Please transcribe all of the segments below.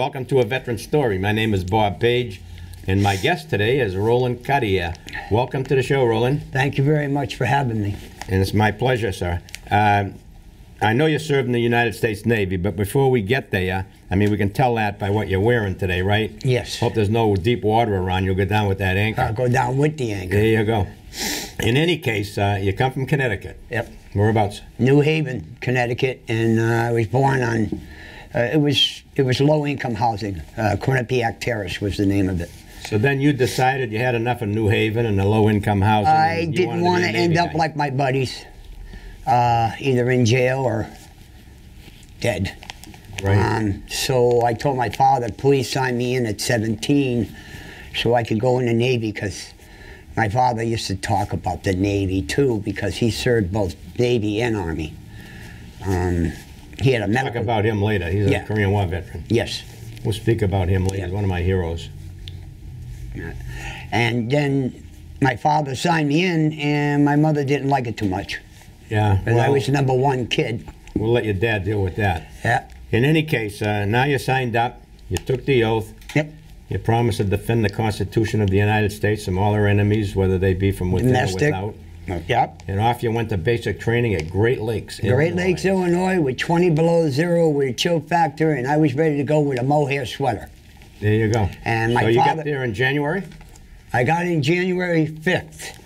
welcome to A Veteran Story. My name is Bob Page, and my guest today is Roland Cartier. Welcome to the show, Roland. Thank you very much for having me. And it's my pleasure, sir. I know you served in the United States Navy, but before we get there, I mean, we can tell that by what you're wearing today, right? Yes. Hope there's no deep water around. You'll go down with that anchor. I'll go down with the anchor. There you go. In any case, you come from Connecticut. Yep. Whereabouts? New Haven, Connecticut, and I was born on, it was low-income housing. Quinnipiac Terrace was the name of it. So then you decided you had enough of New Haven and the low-income housing. I didn't want to end up like my buddies, either in jail or dead. Right. So I told my father, please sign me in at 17 so I could go in the Navy, because my father used to talk about the Navy too, because he served both Navy and Army. He had a medical... Talk about him later. He's a Korean War veteran. Yes. We'll speak about him later. He's one of my heroes. And then my father signed me in, and my mother didn't like it too much. Yeah. Because I was the #1 kid. We'll let your dad deal with that. Yeah. In any case, now you signed up, you took the oath. Yep. You promised to defend the Constitution of the United States from all our enemies, whether they be from within Domestic. or without. Yep. And off you went to basic training at Great Lakes, Great Lakes, Illinois, with 20 below zero with a chill factor, and I was ready to go with a mohair sweater. There you go. And my so you father, got there in January? I got in January 5th.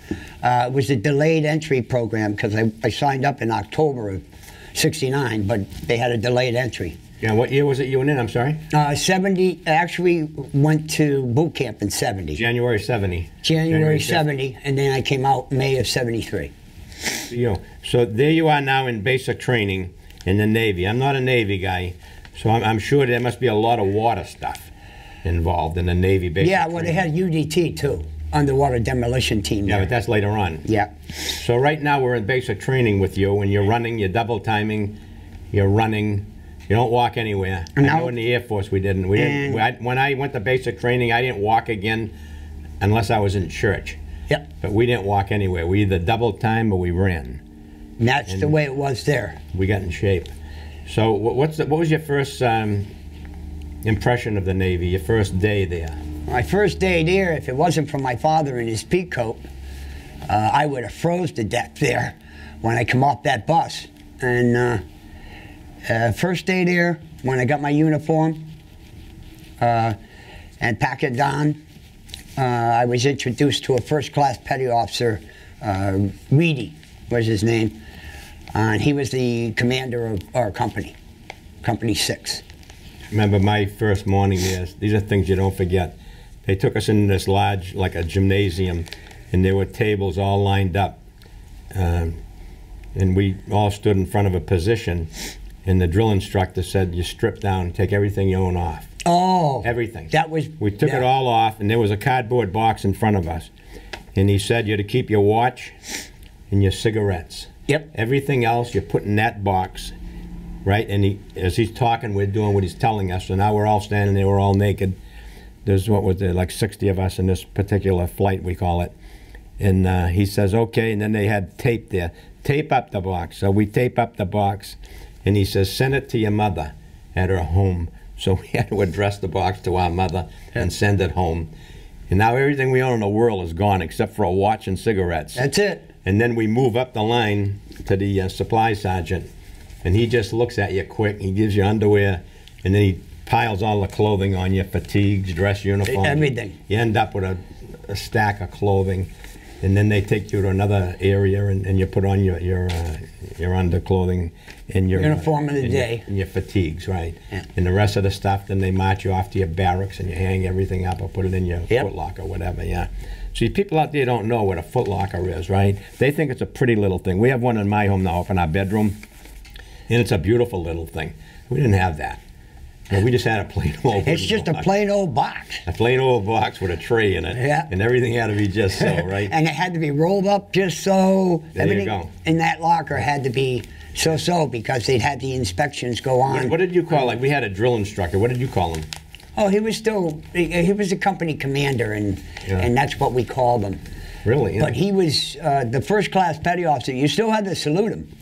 It was a delayed entry program, because I signed up in October of '69, but they had a delayed entry. Yeah, what year was it you went in? I'm sorry? 70, actually went to boot camp in 70. January 70. January 70, and then I came out May of 73. So there you are now in basic training in the Navy. I'm not a Navy guy, so I'm sure there must be a lot of water stuff involved in the Navy basic Yeah, well, training. they had UDT too, underwater demolition team. Yeah, there. but that's later on. Yeah. So right now we're in basic training with you, and you're running, you're double timing, you're running. You don't walk anywhere. I know in the Air Force we didn't. When I went to basic training, I didn't walk again unless I was in church. Yep. But we didn't walk anywhere. We either double time or we ran. And that's the way it was there. We got in shape. So what was your first impression of the Navy, your first day there? My first day there, if it wasn't for my father in his peak coat, I would have froze to death there when I come off that bus. And first day there, when I got my uniform and packed it on, I was introduced to a first-class petty officer, Reedy was his name, and he was the commander of our company, Company 6. Remember my first morning there, these are things you don't forget. They took us in this large, like a gymnasium, and there were tables all lined up. And we all stood in front of a position, and the drill instructor said, you strip down, take everything you own off. Oh. Everything. That was... We took it all off, and there was a cardboard box in front of us. And he said you're to keep your watch and your cigarettes. Yep. Everything else you put in that box, right? And as he's talking, we're doing what he's telling us. So now we're all standing there, we're all naked. There's, what was there, like 60 of us in this particular flight, we call it. And he says, okay, and then they had tape there. Tape up the box. So we tape up the box, and he says, send it to your mother at her home. So we had to address the box to our mother and send it home. And now everything we own in the world is gone except for a watch and cigarettes. That's it. And then we move up the line to the supply sergeant, and he just looks at you quick. He gives you underwear, and then he piles all the clothing on you, fatigues, dress uniform. Everything. You end up with a stack of clothing, and then they take you to another area, and you put on your underclothing and your uniform of the day and your fatigues, right? Yeah. And the rest of the stuff, then they march you off to your barracks, and you hang everything up or put it in your footlocker, whatever. Yeah. See, people out there don't know what a footlocker is, right? They think it's a pretty little thing. We have one in my home now, up in our bedroom, and it's a beautiful little thing. We didn't have that. No, we just had a plain old It's just box. a plain old box. A plain old box with a tray in it. Yeah. And everything had to be just so, right? And it had to be rolled up just so. There you go. In that locker had to be so, because they'd had the inspections go on. What did you call it? We had a drill instructor. What did you call him? Oh, he was still, he was a company commander, and that's what we called him. Really? Yeah. But he was the first class petty officer. You still had to salute him.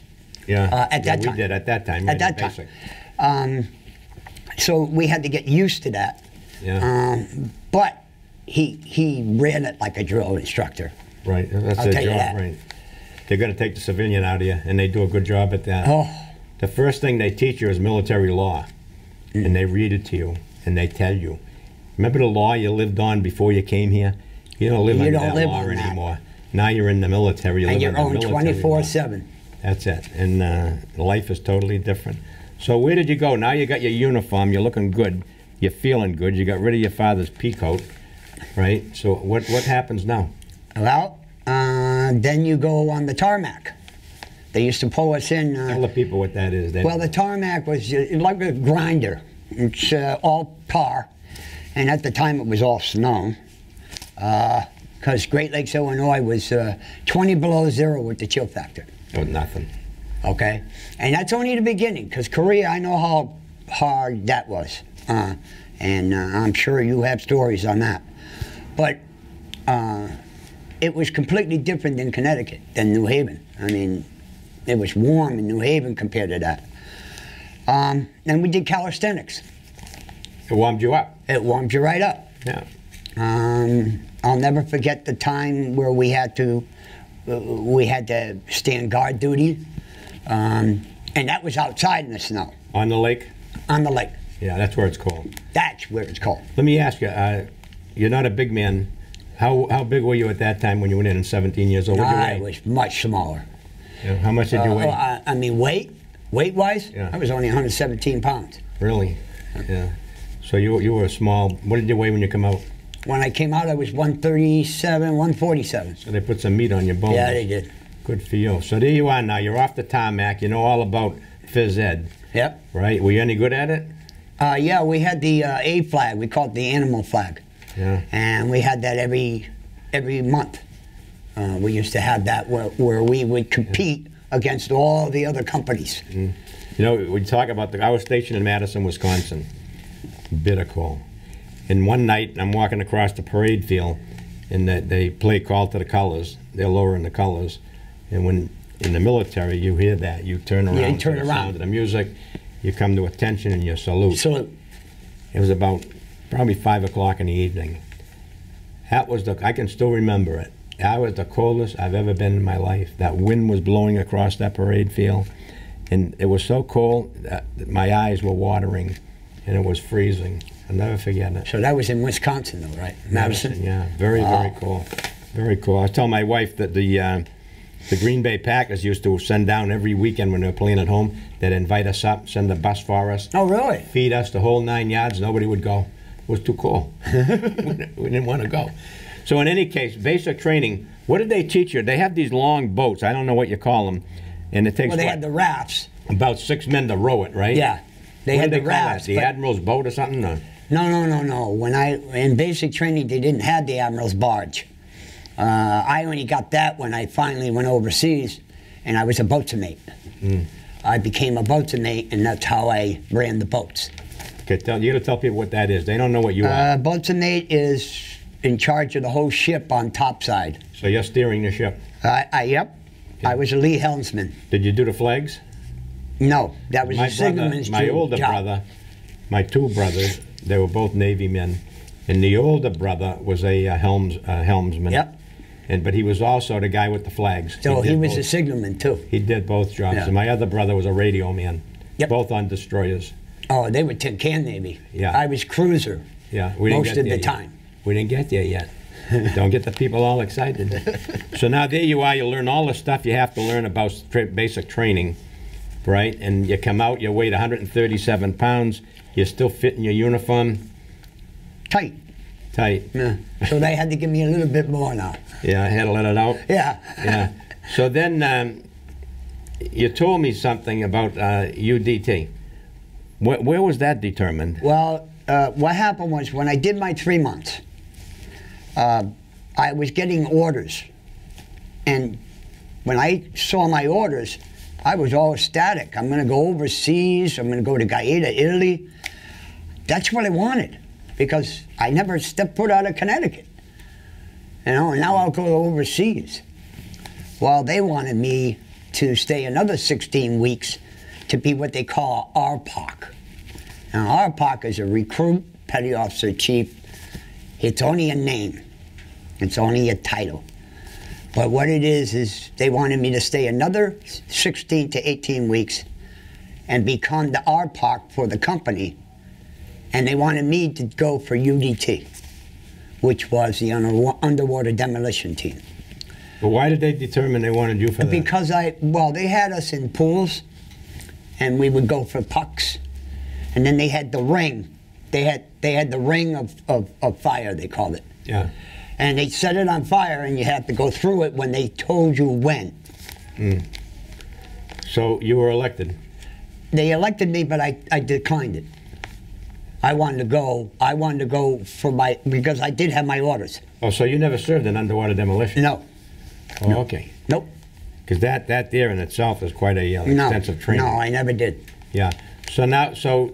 Yeah. At that time. We did at that time. At that time. So we had to get used to that. Yeah. But he ran it like a drill instructor. Right. That's I'll their tell you job, that. right. They're going to take the civilian out of you, and they do a good job at that. Oh, The first thing they teach you is military law, and they read it to you, and they tell you. Remember the law you lived on before you came here? You don't live You under don't that live law on that. anymore. Now you're in the military. You and live you're under on military law. 24/7. That's it. And life is totally different. So where did you go? Now you got your uniform. You're looking good. You're feeling good. You got rid of your father's peacoat, right? So what happens now? Well, then you go on the tarmac. They used to pull us in. Tell the people what that is. Well, the tarmac was like a grinder. It's all tar, and at the time it was all snow. Because Great Lakes, Illinois was 20 below zero with the chill factor. Oh, nothing. Okay, and that's only the beginning. Because Korea, I know how hard that was, and I'm sure you have stories on that. But it was completely different than Connecticut, than New Haven. I mean, it was warm in New Haven compared to that. And we did calisthenics. It warmed you up. It warmed you right up. Yeah. I'll never forget the time where we had to stand guard duty, and that was outside in the snow. On the lake? On the lake. Yeah, that's where it's cold. That's where it's cold. Let me ask you, you're not a big man. How big were you at that time when you went in 17 years old? What did you I weigh? was much smaller. Yeah, how much did you weigh? I mean, weight-wise, Yeah. I was only 117 pounds. Really? Yeah. So you were small. What did you weigh when you come out? When I came out, I was 137, 147. So they put some meat on your bones. Yeah, they did. Good for you. So there you are now. You're off the tarmac. You know all about phys ed, Yep. right? Were you any good at it? Yeah, we had the A flag. We called it the animal flag. Yeah. And we had that every month. We used to have that where we would compete against all the other companies. You know, we talk about I was stationed in Madison, Wisconsin. Bitter cold. And one night, I'm walking across the parade field, and they play Call to the Colors. They're lowering the colors. And when in the military, you hear that. You turn around Yeah, you turn to the around. sound of the music. You come to attention and you salute. So It was about probably 5 o'clock in the evening. That was I can still remember it. That was the coldest I've ever been in my life. That wind was blowing across that parade field. And it was so cold that my eyes were watering, and it was freezing. I'll never forget it. So that was in Wisconsin, though, right? Madison. Yeah, very, very Wow. cool. Very cool. I was telling my wife that the Green Bay Packers used to send down every weekend when they were playing at home. They'd invite us up, send a bus for us, Oh, really? feed us the whole 9 yards. Nobody would go. It was too cold. We didn't want to go. So in any case, basic training, what did they teach you? They have these long boats. I don't know what you call them. And it takes Well, they what, had the rafts. about 6 men to row it, right? Yeah, they What had did the they call that? rafts. The but- Admiral's boat or something? Or? No. When in basic training, they didn't have the Admiral's barge. I only got that when I finally went overseas, and I was a boatswain mate. I became a boatswain mate, and that's how I ran the boats. Okay, you got to tell people what that is. They don't know what you are. Boatswain mate is in charge of the whole ship on topside. So you're steering the ship. Yep. I was a lee helmsman. Did you do the flags? No, that was My a signalman's my older job. brother, my two brothers, they were both Navy men, and the older brother was a helmsman. Yep. But he was also the guy with the flags. So he did was both. a signalman too. He did both jobs. Yeah. And my other brother was a radio man. Yep. Both on destroyers. Oh, they were tin can Navy. Yeah. I was cruiser. Yeah, we didn't Most get of there the yet. time. We didn't get there yet. Don't get the people all excited. So now there you are. You learn all the stuff you have to learn about basic training, right? And you come out. You weigh 137 pounds. You're still fit in your uniform. Tight. Tight. Yeah. So they had to give me a little bit more now. Yeah, I had to let it out. Yeah. Yeah. So then you told me something about UDT. Where was that determined? Well, what happened was when I did my 3 months, I was getting orders. And when I saw my orders, I was all ecstatic. I'm going to go overseas. I'm going to go to Gaeta, Italy. That's what I wanted because I never stepped foot out of Connecticut. You know, and now I'll go overseas. Well, they wanted me to stay another 16 weeks to be what they call RPOC. Now, RPOC is a recruit, petty officer, chief. It's only a name. It's only a title. But what it is they wanted me to stay another 16 to 18 weeks and become the RPOC for the company. And they wanted me to go for UDT, which was the underwater demolition team. But why did they determine they wanted you for that? Because they had us in pools, and we would go for pucks. And then they had the ring. They had the ring of fire, they called it. Yeah. And they set it on fire, and you had to go through it when they told you when. So you were elected? They elected me, but I declined it. I wanted to go because I did have my orders. Oh, so you never served in underwater demolition? No. Oh, no. okay. Nope. Because that there in itself is quite a extensive training. No, I never did. Yeah. So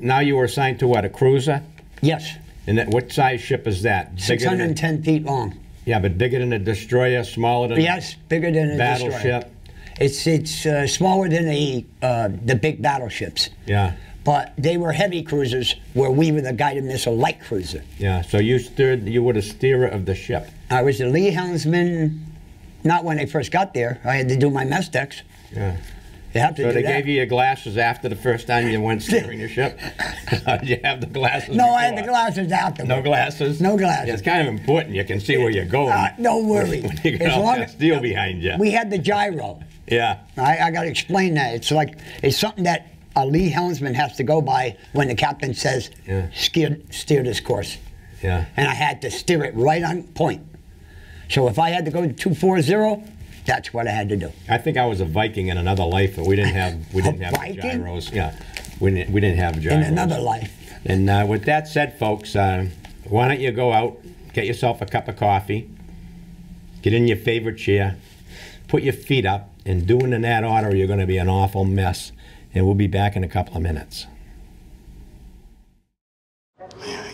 now you were assigned to what, a cruiser? Yes. And what size ship is that? 610 feet long. Yeah, but bigger than a destroyer, smaller than yes, bigger than a battleship. Destroyer. It's smaller than the big battleships. Yeah. But they were heavy cruisers, where we were the guided missile light cruiser. Yeah. So you were the steerer of the ship. I was the lee helmsman. Not when I first got there. I had to do my mess decks. Yeah. You have to so do they that. gave you your glasses after the first time you went steering your ship? Did you have the glasses No, before? I had the glasses after. No glasses? No glasses. Yeah, it's kind of important. You can see where you're going. Don't worry. When you got all that steel behind you. We had the gyro. Yeah. I got to explain that. It's something that a lee helmsman has to go by when the captain says, steer this course. Yeah. And I had to steer it right on point. So if I had to go to 240, that's what I had to do. I think I was a Viking in another life, but we didn't have Viking? gyros. Yeah, we didn't have gyros. In another life. And with that said, folks, why don't you go out, get yourself a cup of coffee, get in your favorite chair, put your feet up, and doing in that order, you're going to be an awful mess. And we'll be back in a couple of minutes.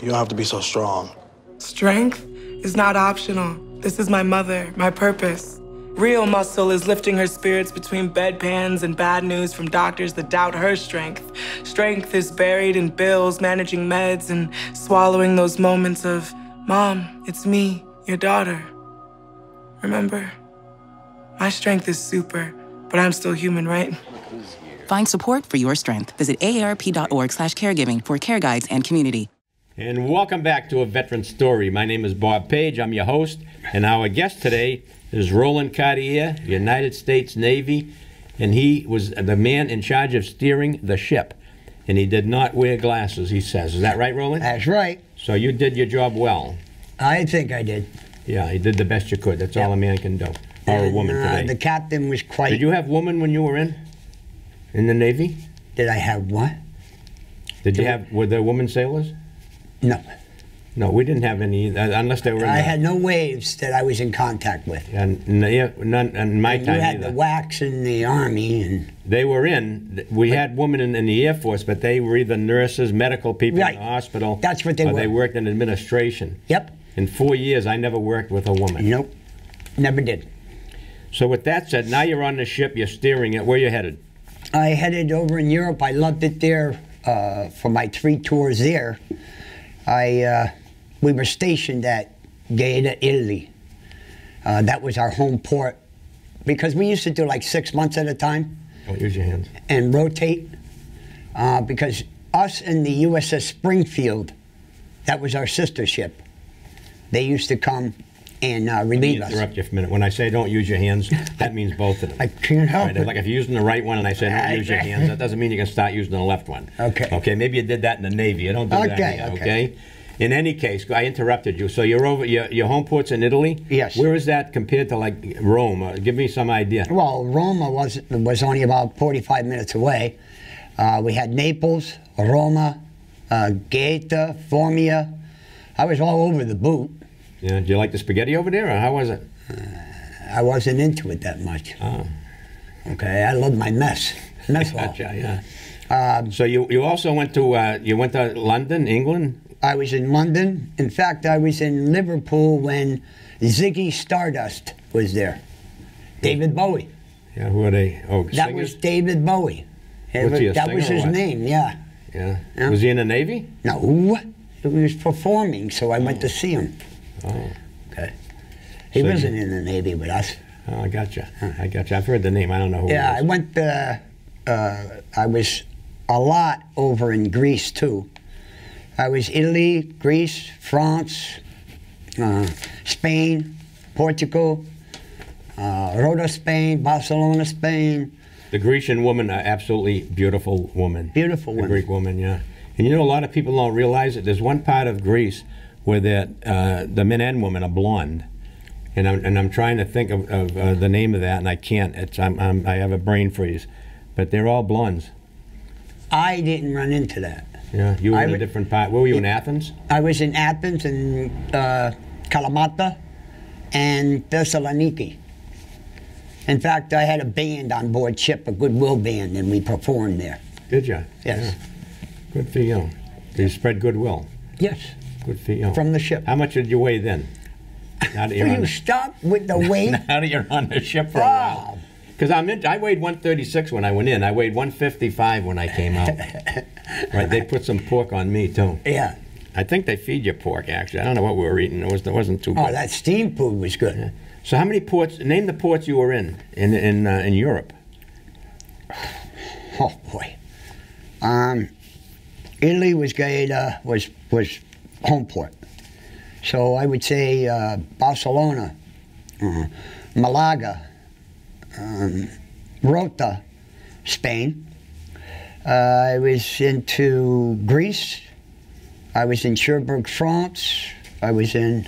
You don't have to be so strong. Strength is not optional. This is my mother, my purpose. Real muscle is lifting her spirits between bedpans and bad news from doctors that doubt her strength. Strength is buried in bills, managing meds, and swallowing those moments of, Mom, it's me, your daughter. Remember? My strength is super, but I'm still human, right? Find support for your strength. Visit aarp.org/caregiving for care guides and community. And welcome back to A Veteran Story. My name is Bob Page. I'm your host. And our guest today is Roland Cartier, United States Navy. And he was the man in charge of steering the ship. And he did not wear glasses, he says. Is that right, Roland? That's right. So you did your job well. I think I did. Yeah, you did the best you could. That's all a man can do. Or a woman today. The captain was quite... Did you have women when you were in the Navy? Did I have what? Were there women sailors? No. No, we didn't have any, unless they were in I had no waves that I was in contact with. And none in my time You had either. the WACs in the Army. And They were we had women in the Air Force, but they were either nurses, medical people in the hospital. That's what they or were. They worked in administration. Yep. In 4 years, I never worked with a woman. Nope. Never did. So with that said, now you're on the ship, you're steering it. Where are you headed? I headed over in Europe. I loved it there for my 3 tours there. We were stationed at Gaeta, Italy. That was our home port because we used to do like 6 months at a time. Don't use your hands. And rotate because us and the USS Springfield, that was our sister ship. They used to come and relieve us. Interrupt you for a minute. When I say don't use your hands, that means both of them. I can't help it. Like if you're using the right one and I say don't use your hands, that doesn't mean you can start using the left one. Okay. Okay, maybe you did that in the Navy. You don't do that here, okay? In any case, I interrupted you. So you're over, your home port's in Italy? Yes. Where is that compared to like Rome? Give me some idea. Well, Rome was only about 45 minutes away. We had Naples, Roma, Gaeta, Formia. I was all over the boot. Yeah. Do you like the spaghetti over there, or how was it? I wasn't into it that much. Oh. Okay, I loved my mess hall. Gotcha, yeah. So you also went to London, England? I was in London. In fact, I was in Liverpool when Ziggy Stardust was there. David Bowie. Yeah, who are they? Oh, that singers? was David Bowie. What's he, a that singer was or his what? name, yeah. Yeah. Yeah. Was he in the Navy? No, he was performing, so I went to see him. Oh. Okay. He So wasn't in the Navy with us. Oh, I gotcha. I gotcha. I've heard the name. I don't know who Yeah, it I is. went. I was a lot over in Greece too. I was Italy, Greece, France, Spain, Portugal, Rota, Spain, Barcelona, Spain. The Grecian woman, absolutely beautiful woman. Beautiful The woman. Greek woman, yeah. And you know, a lot of people don't realize it. There's one part of Greece where the men and women are blonde. And I'm trying to think of the name of that, and I can't. I have a brain freeze. But they're all blondes. I didn't run into that. Yeah, you were I in a would- different part. Where were you, in Athens? I was in Athens and Kalamata and Thessaloniki. In fact, I had a band on board ship, a Goodwill band, and we performed there. Did you? Yes. Good for you. You spread goodwill. Yes, Good for you. from the ship. How much did you weigh then? Now that you're Will on you the- stop with the weight? Now that you're on the ship for a while. Bob. Because I weighed 136 when I went in. I weighed 155 when I came out. Right, they put some pork on me too. Yeah. I think they feed you pork actually. I don't know what we were eating. It wasn't too Oh, good. that steam food was good. So how many ports? Name the ports you were in Europe. Oh boy. Italy was Gaeta, was home port. So I would say Barcelona, Malaga, Rota, Spain. I was into Greece. I was in Cherbourg, France. I was in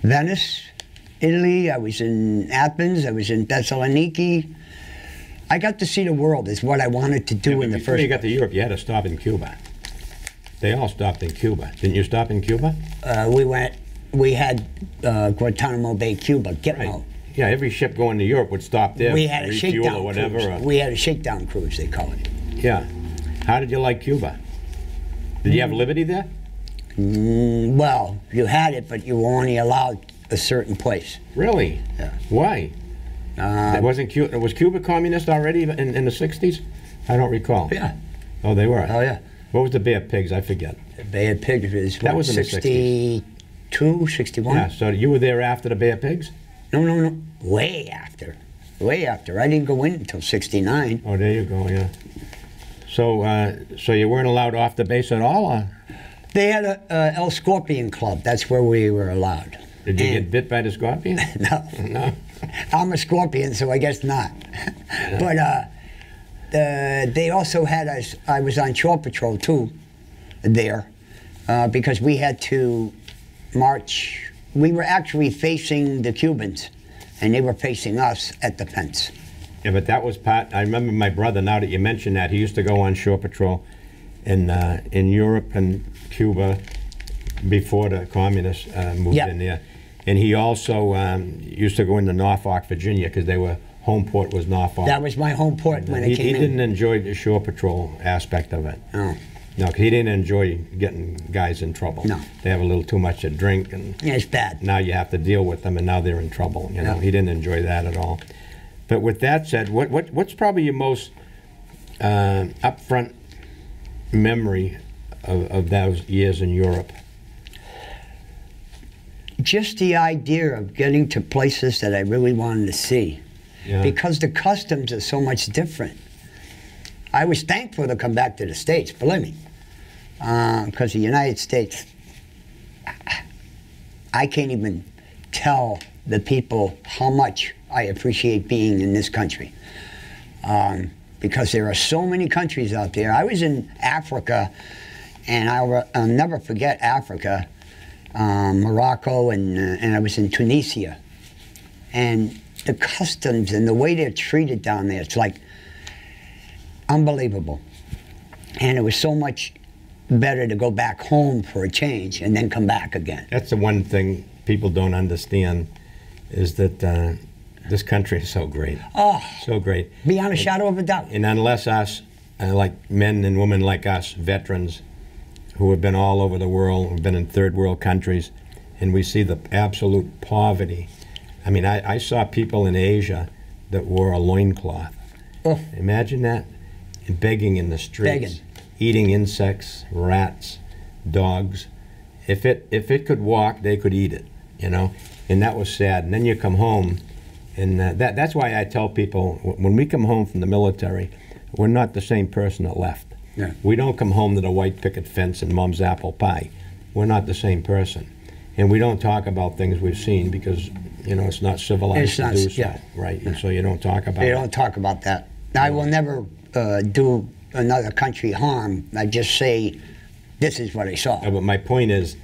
Venice, Italy. I was in Athens. I was in Thessaloniki. I got to see the world is what I wanted to do in the Before first you got to Europe, you had to stop in Cuba. They all stopped in Cuba. Didn't you stop in Cuba? We had Guantanamo Bay, Cuba, Gitmo. Right. Yeah, every ship going to Europe would stop there. We had a refuel shakedown or whatever. cruise. We had a shakedown cruise, they call it. Yeah. How did you like Cuba? Did you have liberty there? Well, you had it, but you were only allowed a certain place. Really? Yeah. Why? Was Cuba communist already in the 60s? I don't recall. Yeah. Oh, they were? Oh, yeah. What was the Bay of Pigs? I forget. The Bay of Pigs was, That what, was in the 62, 61? Yeah, so you were there after the Bay of Pigs? No. Way after. Way after. I didn't go in until 69. Oh, there you go, yeah. So you weren't allowed off the base at all? Or They had a El Scorpion Club. That's where we were allowed. did you And- get bit by the scorpion? No. No. I'm a scorpion, so I guess not. But they also had us, I was on shore patrol too, there, because we had to march. We were actually facing the Cubans, and they were facing us at the fence. Yeah, but that was part. I remember my brother. Now that you mention that, he used to go on shore patrol in Europe and Cuba before the communists moved Yeah. in there, and he also used to go into Norfolk, Virginia, because home port was Norfolk. That was my home port when I he came in. didn't enjoy the shore patrol aspect of it. No. No, 'cause he didn't enjoy getting guys in trouble. No. They have a little too much to drink, and Yeah, it's bad. now you have to deal with them, and now they're in trouble. You know, Yeah. he didn't enjoy that at all. But with that said, what's probably your most upfront memory of those years in Europe? Just the idea of getting to places that I really wanted to see. Yeah. Because the customs are so much different. I was thankful to come back to the States, believe me. Because the United States, I can't even tell the people how much I appreciate being in this country. Because there are so many countries out there. I was in Africa, and I'll never forget Africa, Morocco, and I was in Tunisia. And the customs and the way they're treated down there, it's like unbelievable. And it was so much better to go back home for a change and then come back again. That's the one thing people don't understand, is that this country is so great. Oh, So great. beyond a shadow of a doubt. And unless us, like men and women like us, veterans, who have been all over the world, have been in third world countries, and we see the absolute poverty. I mean, I saw people in Asia that wore a loincloth. Oh. Imagine that. begging in the streets, Begging. eating insects, rats, dogs. If it could walk, they could eat it, you know, and that was sad. And then you come home, and that's why I tell people when we come home from the military, we're not the same person that left. Yeah. We don't come home to the white picket fence and mom's apple pie. We're not the same person, and we don't talk about things we've seen because you know it's not civilized It's not, to do so, yeah. right? And so you don't talk about They it. don't talk about that. I will never do another country harm. I just say, this is what I saw. But my point is,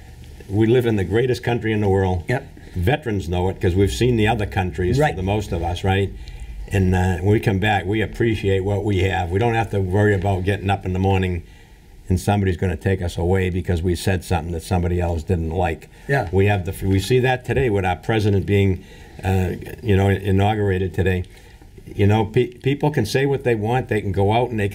we live in the greatest country in the world. Yep. Veterans know it because we've seen the other countries, Right. the most of us, right? And when we come back, we appreciate what we have. We don't have to worry about getting up in the morning and somebody's going to take us away because we said something that somebody else didn't like. Yeah. We see that today with our president being, inaugurated today. You know, people can say what they want. They can go out and they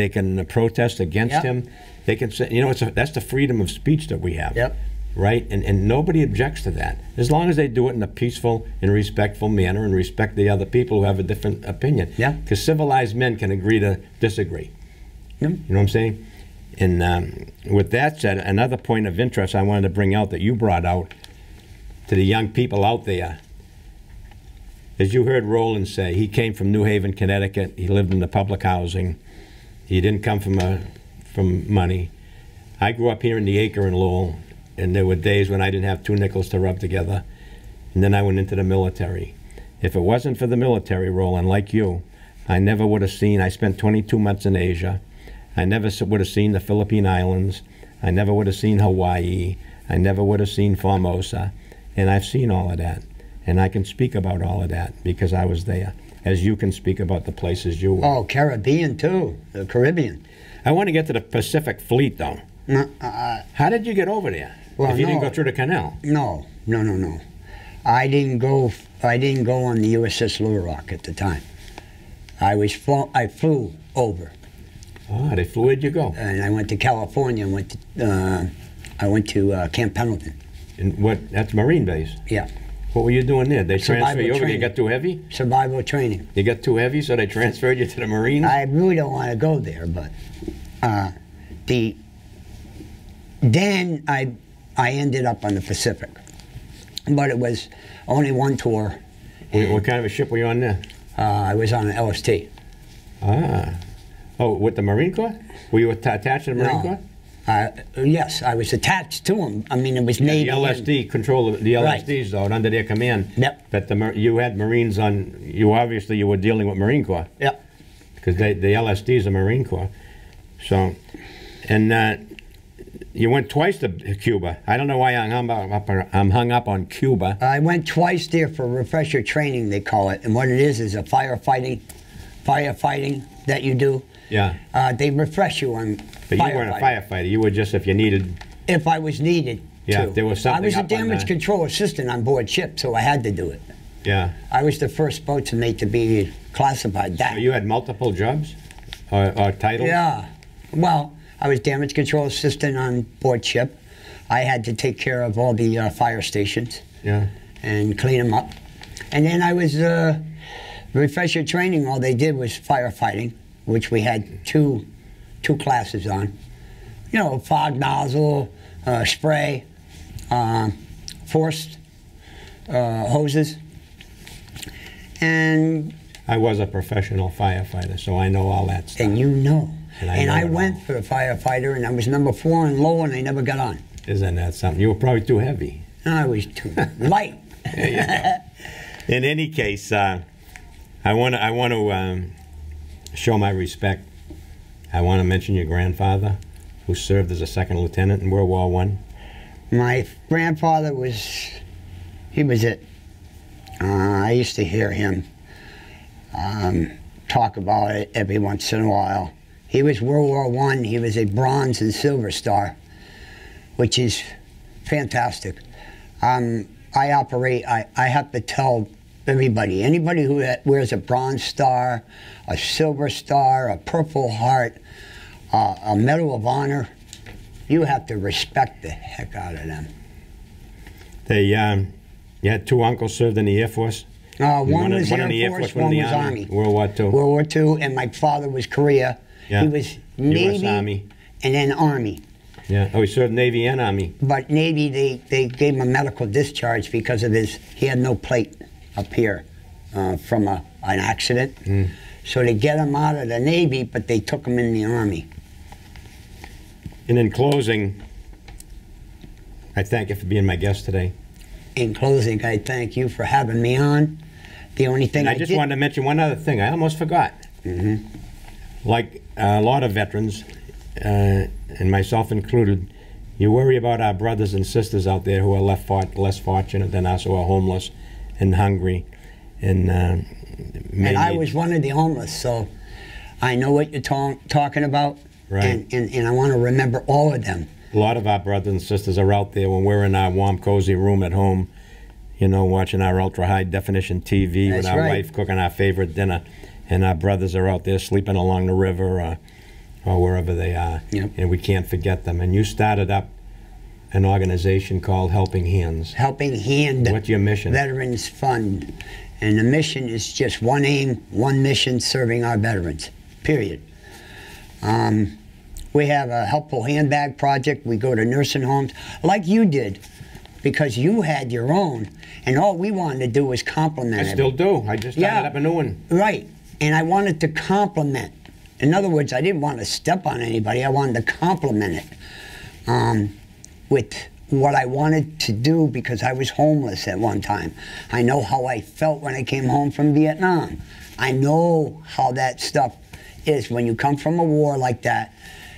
can protest against Yep. him. They can say, you know, that's the freedom of speech that we have. Yep. Right? And nobody objects to that. As long as they do it in a peaceful and respectful manner and respect the other people who have a different opinion. Yeah. Because civilized men can agree to disagree. Yep. You know what I'm saying? And with that said, another point of interest I wanted to bring out that you brought out to the young people out there. As you heard Roland say, he came from New Haven, Connecticut. He lived in the public housing. He didn't come from money. I grew up here in the Acre in Lowell, and there were days when I didn't have 2 nickels to rub together. And then I went into the military. If it wasn't for the military, Roland, like you, I never would have seen, I spent 22 months in Asia. I never would have seen the Philippine Islands. I never would have seen Hawaii. I never would have seen Formosa. And I've seen all of that. And I can speak about all of that because I was there, as you can speak about the places you were. Oh, Caribbean too, the Caribbean. I want to get to the Pacific Fleet, though. No, How did you get over there? Well, if you didn't no. go through the canal? no. I didn't go on the USS Little Rock at the time. I flew over, Ah, they flew. Where'd you go? and I went to California. I went to Camp Pendleton. And what? That's Marine base. Yeah, What were you doing there? They Survival transferred you over. You training. got too heavy? survival training. You got too heavy, so they transferred you to the Marines? I really don't want to go there, but then I ended up on the Pacific, but it was only one tour. What kind of a ship were you on there? I was on an LST. Ah. Oh, with the Marine Corps? Were you attached to the Marine Corps? Yes, I was attached to them. I mean, it was The Navy. LSD control the Right. LSDs though, under their command. Yep. But you had Marines on. You obviously were dealing with Marine Corps Yep. because the LSDs are Marine Corps. So, and you went twice to Cuba. I don't know why I'm hung up on Cuba. I went twice there for refresher training, they call it. And what it is a firefighting that you do. Yeah. They refresh you on But you weren't a firefighter. You were just if you needed. If I was needed Yeah, to. if there was something I was a up on damage that. control assistant on board ship, so I had to do it. Yeah. I was the first boatswain to be classified that. So you had multiple jobs or titles. Yeah. Well, I was damage control assistant on board ship. I had to take care of all the fire stations Yeah. and clean them up. And then I was refresher training. All they did was firefighting, which we had two classes on. You know, fog nozzle, spray, forced hoses, and I was a professional firefighter, so I know all that stuff. you know. And And know I it went all. for the firefighter, and I was number 4 in low, and I never got on. Isn't that something? You were probably too heavy. I was too light. In any case, I want to show my respect. I want to mention your grandfather, who served as a second lieutenant in World War I. My grandfather was it. I used to hear him talk about it every once in a while. He was World War I. He was a Bronze and Silver Star, which is fantastic. I have to tell everybody, anybody who wears a Bronze Star, a Silver Star, a Purple Heart, a Medal of Honor, you have to respect the heck out of them. You had 2 uncles served in the Air Force. One was one in Air the Air Force, Force, one in the was Army. World War II. World War II, and my father was Korea. Yeah. He was Navy, Army. and then Army. Yeah. Oh, he served Navy and Army. But Navy, they gave him a medical discharge because of he had no plate up here from an accident. So they get him out of the Navy, but they took him in the Army. And in closing, I thank you for being my guest today. In closing, I thank you for having me on. The only thing And I just wanted to mention one other thing. I almost forgot. Like a lot of veterans, and myself included, you worry about our brothers and sisters out there who are less fortunate than us, who are homeless and hungry. And I was one of the homeless, so I know what you're talking about. Right. And I want to remember all of them. A lot of our brothers and sisters are out there when we're in our warm, cozy room at home, you know, watching our ultra-high definition TV with our wife cooking our favorite dinner, and our brothers are out there sleeping along the river or wherever they are, and we can't forget them. And you started up an organization called Helping Hands. Helping Hand. What's your mission? Veterans Fund. And the mission is just one aim, one mission, serving our veterans, period. We have a Helpful Handbag project. We go to nursing homes, like you did, because you had your own, and all we wanted to do was compliment it. I still do. I just started up a new one. Right, and I wanted to compliment. In other words, I didn't want to step on anybody. I wanted to compliment it with what I wanted to do, because I was homeless at one time. I know how I felt when I came home from Vietnam. I know how that stuff is when you come from a war like that.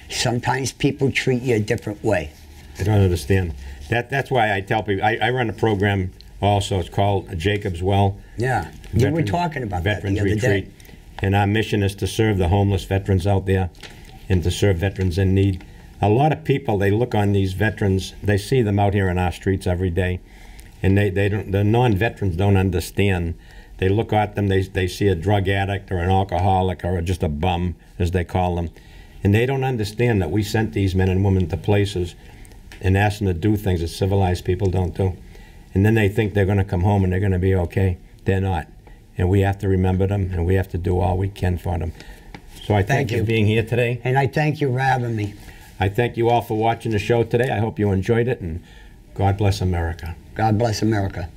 Sometimes people treat you a different way. I don't understand. That's why I tell people, I run a program also, it's called Jacob's Well. Yeah, you were talking about Veterans that the other Retreat. day. And our mission is to serve the homeless veterans out there and to serve veterans in need. A lot of people, they look on these veterans, they see them out here in our streets every day, and the non-veterans don't understand. They look at them, they see a drug addict or an alcoholic or just a bum, as they call them. And they don't understand that we sent these men and women to places and asked them to do things that civilized people don't do. And then they think they're going to come home and they're going to be okay. They're not. And we have to remember them, and we have to do all we can for them. So I thank you for being here today. And I thank you for having me. I thank you all for watching the show today. I hope you enjoyed it, and God bless America. God bless America.